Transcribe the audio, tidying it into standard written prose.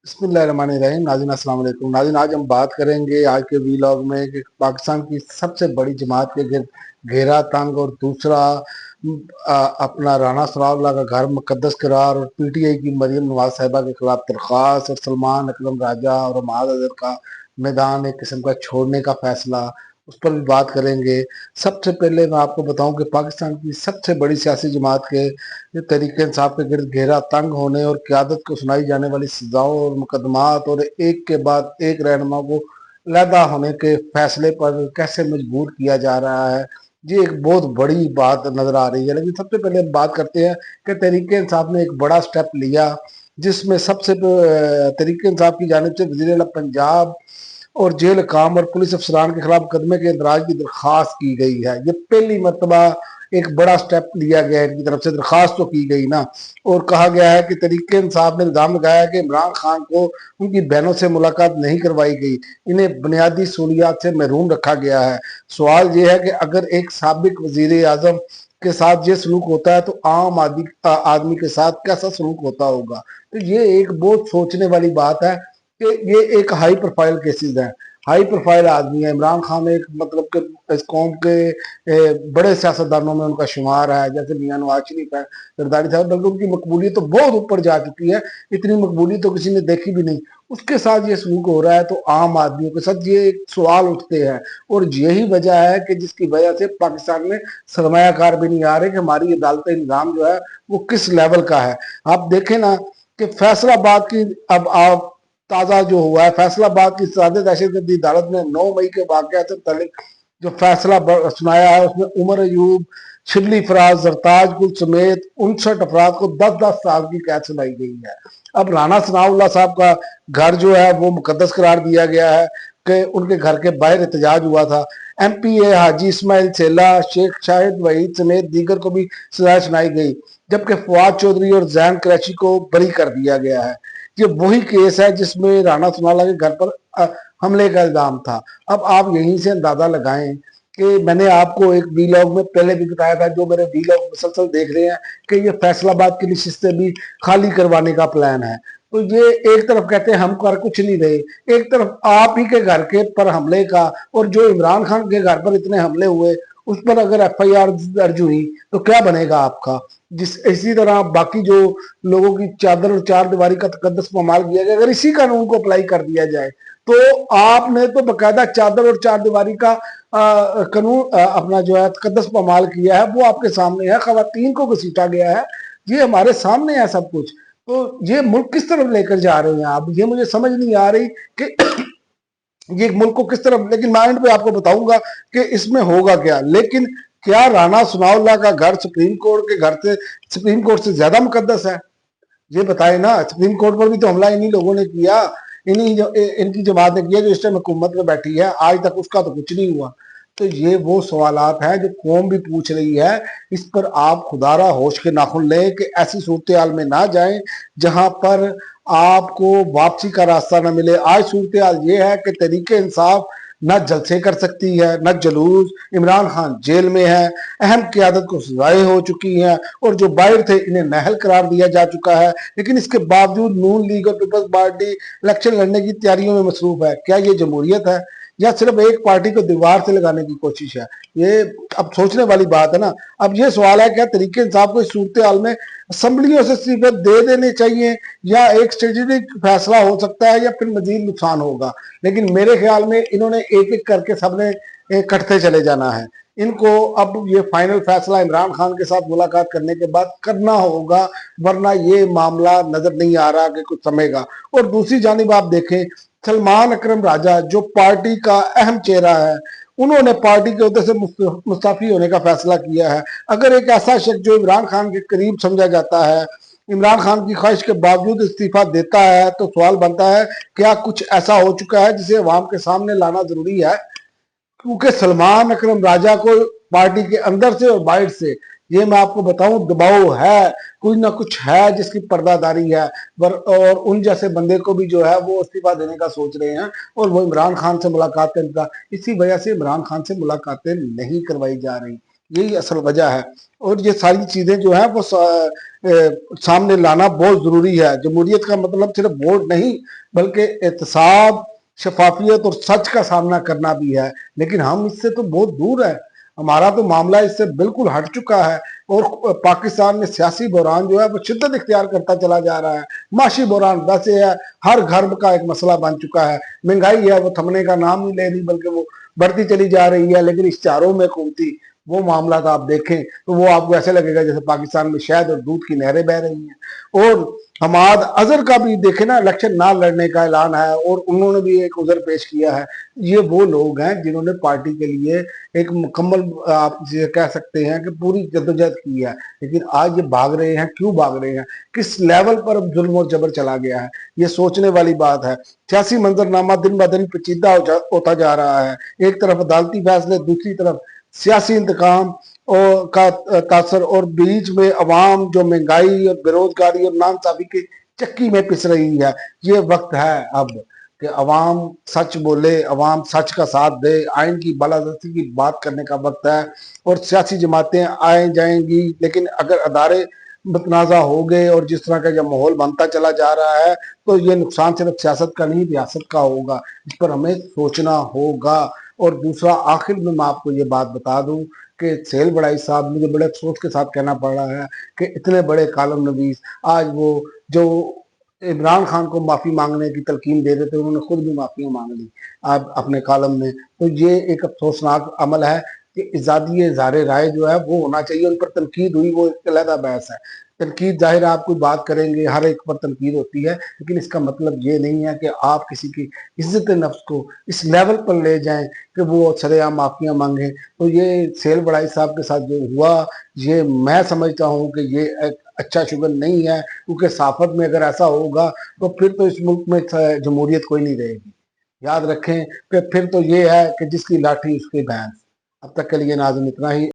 बिस्मिल्लाहिर्रहमानिर्रहीम। नाज़रीन अस्सलाम वालेकुम। नाज़रीन आज हम बात करेंगे आज के वीलॉग में कि पाकिस्तान की सबसे बड़ी जमात के गिर्द घेरा तंग और दूसरा अपना राना सनाउल्लाह का घर मुकद्दस करार और पीटीआई की मरीम नवाज साहिबा के खिलाफ दरख्वास्त और सलमान अकरम राजा और महाद अजहर का मैदान एक किस्म का छोड़ने का फैसला, उस पर भी बात करेंगे। सबसे पहले मैं आपको बताऊं कि पाकिस्तान की सबसे बड़ी सियासी जमात के ये तरीके इंसाफ के गिर्द घेरा तंग होने और क़यादत को सुनाई जाने वाली सजाओं और मुकदमात और एक के बाद एक रहनुमा को अलहदा होने के फैसले पर कैसे मजबूर किया जा रहा है, ये एक बहुत बड़ी बात नजर आ रही है। लेकिन सबसे पहले हम बात करते हैं कि तरीके इंसाफ ने एक बड़ा स्टेप लिया, जिसमें सबसे तरीके इंसाफ की जानिब से वज़ीर आला पंजाब और जेल काम और पुलिस अफसरान के खिलाफ मुकदमे के इंदराज की दरख्वास्त की गई है। ये पहली मरतबा एक बड़ा स्टेप लिया गया है, इनकी तरफ से दरख्वास्त तो की गई ना, और कहा गया है कि तरीके इंसाफ ने इल्जाम लगाया है कि इमरान खान को उनकी बहनों से मुलाकात नहीं करवाई गई, इन्हें बुनियादी सहूलियात से महरूम रखा गया है। सवाल ये है कि अगर एक साबिक वजीर आजम के साथ ये सलूक होता है तो आम आदमी के साथ कैसा सलूक होता होगा। तो ये एक बहुत सोचने वाली बात है कि ये एक हाई प्रोफाइल केसेस हैं, हाई प्रोफाइल आदमी है। इमरान खान एक मतलब कि इस कौम के बड़े सियासतदानों में उनका शुमार है, जैसे मियां नवाज शरीफ है, जरदारी साहब, बल्कि उनकी मकबूलियत तो बहुत ऊपर जा चुकी है, इतनी मकबूलियत तो किसी ने देखी भी नहीं। उसके साथ ये सलूक हो रहा है तो आम आदमियों के साथ ये एक सवाल उठते हैं, और यही वजह है कि जिसकी वजह से पाकिस्तान में सरमायाकार भी नहीं आ रहे कि हमारी अदालत निज़ाम जो है वो किस लेवल का है। आप देखें ना कि फैसलाबाद की अब आप ताज़ा जो हुआ है, फैसलाबाद की सादे दहशतगर्दी अदालत ने 9 मई के वाक़या से मुतल्लिक जो फैसला सुनाया है, उसमें उमर अयूब, शिबली फराज, जरताज गुल समेत 59 अफराद को 10-10 साल की कैद सुनाई गई है। अब राना सनाउल्लाह साहब का घर जो है वो मुकद्दस करार दिया गया है कि उनके घर के बाहर एहतजाज हुआ था। MPA हाजी इस्माइल चेला, शेख शाहिद वहीद समेत दीगर को भी सजा सुनाई गई, जबकि फवाद चौधरी और जैन कुरैशी को बरी कर दिया गया है। ये वही केस है जिसमें राना सनाउल्लाह के घर पर हमले का इल्जाम था। अब आप यहीं से अंदाजा लगाएं कि मैंने आपको एक वीलॉग में पहले भी बताया था, जो मेरे वीलॉग मुसलसल देख रहे हैं, कि ये फैसलाबाद की नशिस्तें भी खाली करवाने का प्लान है। तो ये एक तरफ कहते हैं हम कर कुछ नहीं रहे, एक तरफ आप ही के घर के पर हमले का, और जो इमरान खान के घर पर इतने हमले हुए उस पर अगर FIR दर्ज हुई तो क्या बनेगा आपका। जिस इसी तरह बाकी जो लोगों की चादर और चार दीवारी का तकद्दस पामाल किया गया, अगर इसी कानून को अप्लाई कर दिया जाए तो आपने तो बकायदा चादर और चार दीवारी का कानून अपना जो है तकद्दस पामाल किया है, वो आपके सामने है। खवातीन को घसीटा गया है, ये हमारे सामने है सब कुछ। तो ये मुल्क किस तरफ लेकर जा रहे हैं आप, ये मुझे समझ नहीं आ रही कि ये मुल्क को किस तरफ। लेकिन माइंड पे आपको बताऊंगा कि इसमें होगा क्या। लेकिन क्या राना सनाउल्लाह का घर सुप्रीम कोर्ट के घर से, सुप्रीम कोर्ट से ज्यादा मुकद्दस है? ये बताए ना। सुप्रीम कोर्ट पर भी तो हमला इन्हीं लोगों ने किया, इनकी जमात ने किया जो इस टाइम हुकूमत में बैठी है। आज तक उसका तो कुछ नहीं हुआ। तो ये वो सवालात हैं जो कौम भी पूछ रही है। इस पर आप खुदारा होश के नाखुन लें कि ऐसी सूरत हाल में ना जाएं जहां पर आपको वापसी का रास्ता न मिले। आज सूरत हाल ये है कि तरीके इंसाफ न जलसे कर सकती है न जुलूस। इमरान खान जेल में है, अहम क़यादत को सजाएं हो चुकी हैं, और जो बाहर थे इन्हें नाअहल करार दिया जा चुका है। लेकिन इसके बावजूद नून लीग और पीपल्स पार्टी इलेक्शन लड़ने की तैयारियों में मसरूफ है। क्या ये जमहूरियत है या सिर्फ एक पार्टी को दीवार से लगाने की कोशिश है? ये अब सोचने वाली बात है ना। अब ये सवाल है क्या तरीके इंसाफ को इस सूरत हाल में असम्बलियों से इस्तीफे दे देने चाहिए, या एक स्ट्रेटेजिक फैसला हो सकता है, या फिर मजीद नुकसान होगा। लेकिन मेरे ख्याल में इन्होंने एक एक करके सबने कटते चले जाना है। इनको अब ये फाइनल फैसला इमरान खान के साथ मुलाकात करने के बाद करना होगा, वरना ये मामला नजर नहीं आ रहा कि कुछ समेगा। और दूसरी जानिब आप देखें, सलमान अकरम राजा जो पार्टी का अहम चेहरा है, उन्होंने पार्टी के उहदे से मुस्ताफी होने का फैसला किया है। अगर एक ऐसा शख्स जो इमरान खान के करीब समझा जाता है इमरान खान की ख्वाहिश के बावजूद इस्तीफा देता है, तो सवाल बनता है क्या कुछ ऐसा हो चुका है जिसे अवाम के सामने लाना जरूरी है। क्योंकि सलमान अकरम राजा को पार्टी के अंदर से और बाहर से, ये मैं आपको बताऊं, दबाव है, कुछ ना कुछ है जिसकी पर्दादारी है। और उन जैसे बंदे को भी जो है वो इस्तीफा देने का सोच रहे हैं, और वो इमरान खान से मुलाकात करने का। इसी वजह से इमरान खान से मुलाकातें नहीं करवाई जा रही। यही असल वजह है। और ये सारी चीजें जो है वो सामने लाना बहुत जरूरी है। जमहूरियत का मतलब सिर्फ वोट नहीं, बल्कि एहतसाब, शफाफियत और सच का सामना करना भी है। लेकिन हम इससे तो बहुत दूर है, हमारा तो मामला इससे बिल्कुल हट चुका है। और पाकिस्तान में सियासी बहरान जो है वो शिद्दत इख्तियार करता चला जा रहा है। माशी बहरान वैसे है, हर घर का एक मसला बन चुका है। महंगाई है वो थमने का नाम नहीं ले रही, बल्कि वो बढ़ती चली जा रही है। लेकिन इश्तिहारों में हुकूमती वो मामला तो आप देखें तो वो आपको ऐसे लगेगा जैसे पाकिस्तान में शहद और दूध की नहरें बह रही हैं। और हमाद अजहर का भी देखे ना, इलेक्शन ना लड़ने का ऐलान है और उन्होंने भी एक उज़र पेश किया है। ये वो लोग हैं जिन्होंने पार्टी के लिए एक मुकम्मल, आप जिसे कह सकते हैं कि पूरी जद्दोजहद की है। लेकिन आज ये भाग रहे हैं, क्यों भाग रहे हैं, किस लेवल पर अब जुल्म और जबर चला गया है, ये सोचने वाली बात है। सियासी मंजरनामा दिन ब दिन पेचीदा होता जा रहा है। एक तरफ अदालती फैसले, दूसरी तरफ सियासी इंतकाम और का तासर, और बीच में अवाम जो महंगाई और बेरोजगारी और नाइंसाफी की चक्की में पिस रही है। ये वक्त है अब कि अवाम सच बोले, अवाम सच का साथ दे, आइन की बालादस्ती की बात करने का वक्त है। और सियासी जमातें आए जाएंगी, लेकिन अगर अदारे मुतनाज़ा हो गए और जिस तरह का जब माहौल बनता चला जा रहा है, तो ये नुकसान सिर्फ सियासत का नहीं, रियासत का होगा। इस पर हमें सोचना होगा। और दूसरा, आखिर में मैं आपको ये बात बता दूं कि सेल बड़ाई साहब, मुझे बड़े अफसोस के साथ कहना पड़ रहा है कि इतने बड़े कालम नवीस आज वो जो इमरान खान को माफी मांगने की तलकीन दे रहे थे, उन्होंने खुद भी माफी मांग ली आप अपने कालम में। तो ये एक अफसोसनाक अमल है कि इजादी इज़हार राय जो है वो होना चाहिए। उन पर तनकीद हुई, वो एक अलहदा बहस है। तनकीद जाहिर है आप कोई बात करेंगे, हर एक पर तनकीद होती है, लेकिन इसका मतलब ये नहीं है कि आप किसी की इज्जत नफ्स को इस लेवल पर ले जाएं कि वो सरेआम माफियां मांगे। तो ये सेल बड़ाई साहब के साथ जो हुआ, ये मैं समझता हूँ कि ये एक अच्छा शुगन नहीं है। क्योंकि सहाफत में अगर ऐसा होगा तो फिर तो इस मुल्क में जमहूरियत कोई नहीं रहेगी। याद रखें कि फिर तो ये है कि जिसकी लाठी उसकी भैंस। अब तक के लिए नाज़रीन इतना ही।